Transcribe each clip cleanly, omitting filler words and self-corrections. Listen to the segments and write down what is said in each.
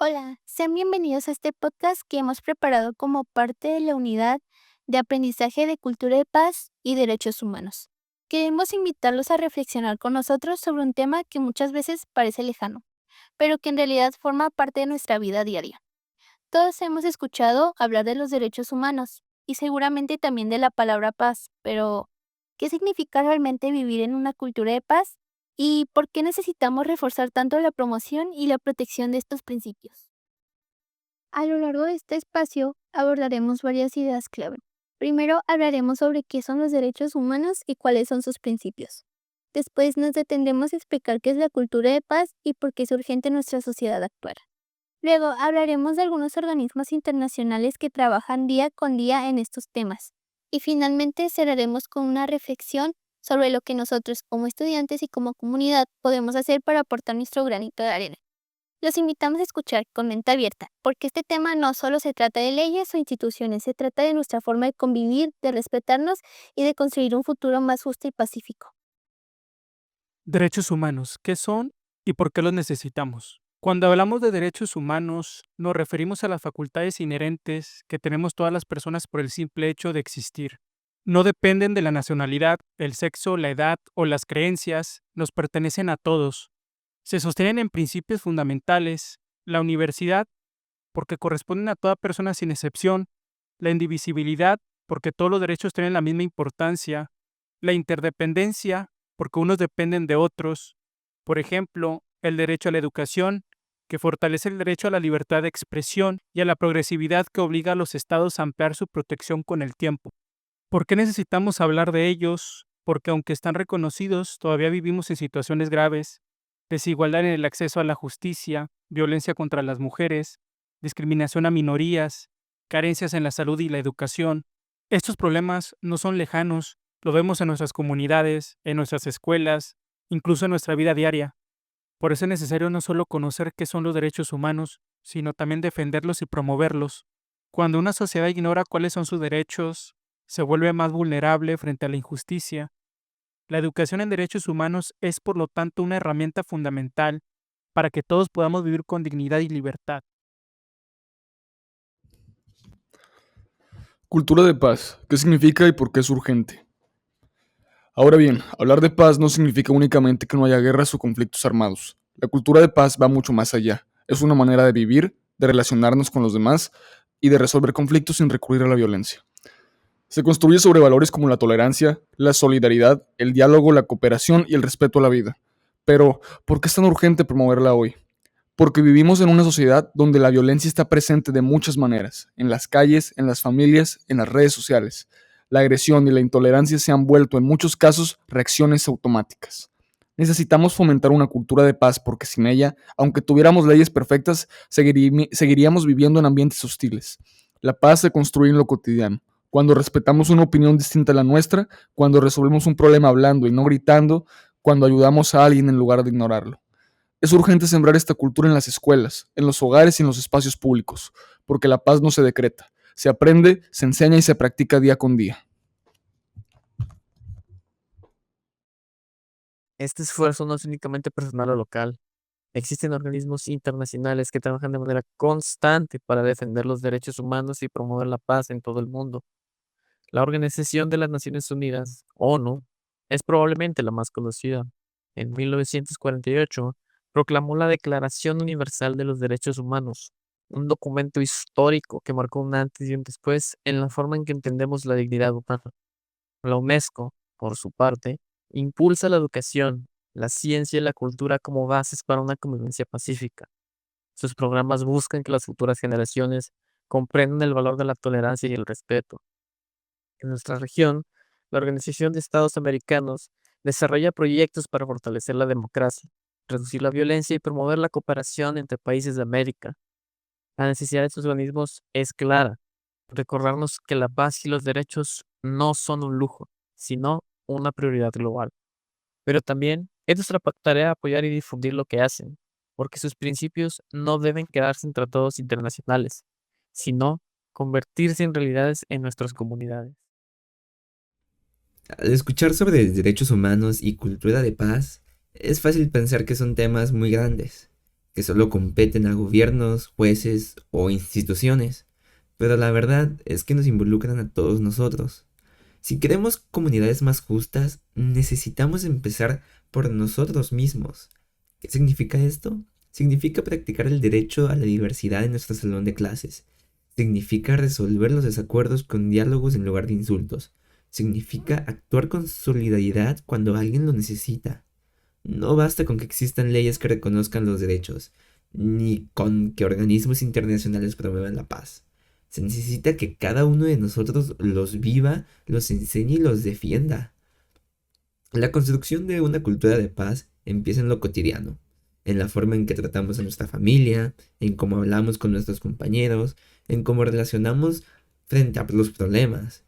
Hola, sean bienvenidos a este podcast que hemos preparado como parte de la unidad de aprendizaje de cultura de paz y derechos humanos. Queremos invitarlos a reflexionar con nosotros sobre un tema que muchas veces parece lejano, pero que en realidad forma parte de nuestra vida diaria. Todos hemos escuchado hablar de los derechos humanos y seguramente también de la palabra paz, pero ¿qué significa realmente vivir en una cultura de paz? ¿Y por qué necesitamos reforzar tanto la promoción y la protección de estos principios? A lo largo de este espacio abordaremos varias ideas clave. Primero hablaremos sobre qué son los derechos humanos y cuáles son sus principios. Después nos detendremos a explicar qué es la cultura de paz y por qué es urgente en nuestra sociedad actual. Luego hablaremos de algunos organismos internacionales que trabajan día con día en estos temas. Y finalmente cerraremos con una reflexión sobre lo que nosotros como estudiantes y como comunidad podemos hacer para aportar nuestro granito de arena. Los invitamos a escuchar con mente abierta, porque este tema no solo se trata de leyes o instituciones, se trata de nuestra forma de convivir, de respetarnos y de construir un futuro más justo y pacífico. Derechos humanos, ¿qué son y por qué los necesitamos? Cuando hablamos de derechos humanos, nos referimos a las facultades inherentes que tenemos todas las personas por el simple hecho de existir. No dependen de la nacionalidad, el sexo, la edad o las creencias, nos pertenecen a todos. Se sostienen en principios fundamentales, la universidad, porque corresponden a toda persona sin excepción, la indivisibilidad, porque todos los derechos tienen la misma importancia, la interdependencia, porque unos dependen de otros. Por ejemplo, el derecho a la educación, que fortalece el derecho a la libertad de expresión y a la progresividad que obliga a los estados a ampliar su protección con el tiempo. ¿Por qué necesitamos hablar de ellos? Porque aunque están reconocidos, todavía vivimos en situaciones graves: desigualdad en el acceso a la justicia, violencia contra las mujeres, discriminación a minorías, carencias en la salud y la educación. Estos problemas no son lejanos, lo vemos en nuestras comunidades, en nuestras escuelas, incluso en nuestra vida diaria. Por eso es necesario no solo conocer qué son los derechos humanos, sino también defenderlos y promoverlos. Cuando una sociedad ignora cuáles son sus derechos, se vuelve más vulnerable frente a la injusticia. La educación en derechos humanos es, por lo tanto, una herramienta fundamental para que todos podamos vivir con dignidad y libertad. Cultura de paz. ¿Qué significa y por qué es urgente? Ahora bien, hablar de paz no significa únicamente que no haya guerras o conflictos armados. La cultura de paz va mucho más allá. Es una manera de vivir, de relacionarnos con los demás y de resolver conflictos sin recurrir a la violencia. Se construye sobre valores como la tolerancia, la solidaridad, el diálogo, la cooperación y el respeto a la vida. Pero, ¿por qué es tan urgente promoverla hoy? Porque vivimos en una sociedad donde la violencia está presente de muchas maneras, en las calles, en las familias, en las redes sociales. La agresión y la intolerancia se han vuelto en muchos casos reacciones automáticas. Necesitamos fomentar una cultura de paz porque sin ella, aunque tuviéramos leyes perfectas, seguiríamos viviendo en ambientes hostiles. La paz se construye en lo cotidiano, cuando respetamos una opinión distinta a la nuestra, cuando resolvemos un problema hablando y no gritando, cuando ayudamos a alguien en lugar de ignorarlo. Es urgente sembrar esta cultura en las escuelas, en los hogares y en los espacios públicos, porque la paz no se decreta, se aprende, se enseña y se practica día con día. Este esfuerzo no es únicamente personal o local. Existen organismos internacionales que trabajan de manera constante para defender los derechos humanos y promover la paz en todo el mundo. La Organización de las Naciones Unidas, ONU, es probablemente la más conocida. En 1948, proclamó la Declaración Universal de los Derechos Humanos, un documento histórico que marcó un antes y un después en la forma en que entendemos la dignidad humana. La UNESCO, por su parte, impulsa la educación, la ciencia y la cultura como bases para una convivencia pacífica. Sus programas buscan que las futuras generaciones comprendan el valor de la tolerancia y el respeto. En nuestra región, la Organización de Estados Americanos desarrolla proyectos para fortalecer la democracia, reducir la violencia y promover la cooperación entre países de América. La necesidad de estos organismos es clara: recordarnos que la paz y los derechos no son un lujo, sino una prioridad global. Pero también es nuestra tarea apoyar y difundir lo que hacen, porque sus principios no deben quedarse en tratados internacionales, sino convertirse en realidades en nuestras comunidades. Al escuchar sobre derechos humanos y cultura de paz, es fácil pensar que son temas muy grandes, que solo competen a gobiernos, jueces o instituciones, pero la verdad es que nos involucran a todos nosotros. Si queremos comunidades más justas, necesitamos empezar por nosotros mismos. ¿Qué significa esto? Significa practicar el derecho a la diversidad en nuestro salón de clases. Significa resolver los desacuerdos con diálogos en lugar de insultos. Significa actuar con solidaridad cuando alguien lo necesita. No basta con que existan leyes que reconozcan los derechos, ni con que organismos internacionales promuevan la paz. Se necesita que cada uno de nosotros los viva, los enseñe y los defienda. La construcción de una cultura de paz empieza en lo cotidiano, en la forma en que tratamos a nuestra familia, en cómo hablamos con nuestros compañeros, en cómo relacionamos frente a los problemas.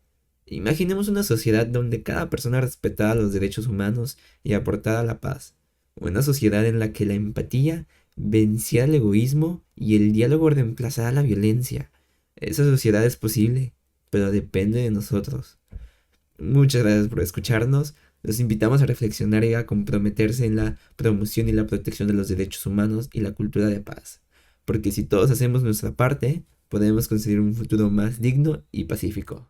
Imaginemos una sociedad donde cada persona respetara los derechos humanos y aportara la paz. Una sociedad en la que la empatía venciera el egoísmo y el diálogo reemplazara la violencia. Esa sociedad es posible, pero depende de nosotros. Muchas gracias por escucharnos. Los invitamos a reflexionar y a comprometerse en la promoción y la protección de los derechos humanos y la cultura de paz. Porque si todos hacemos nuestra parte, podemos conseguir un futuro más digno y pacífico.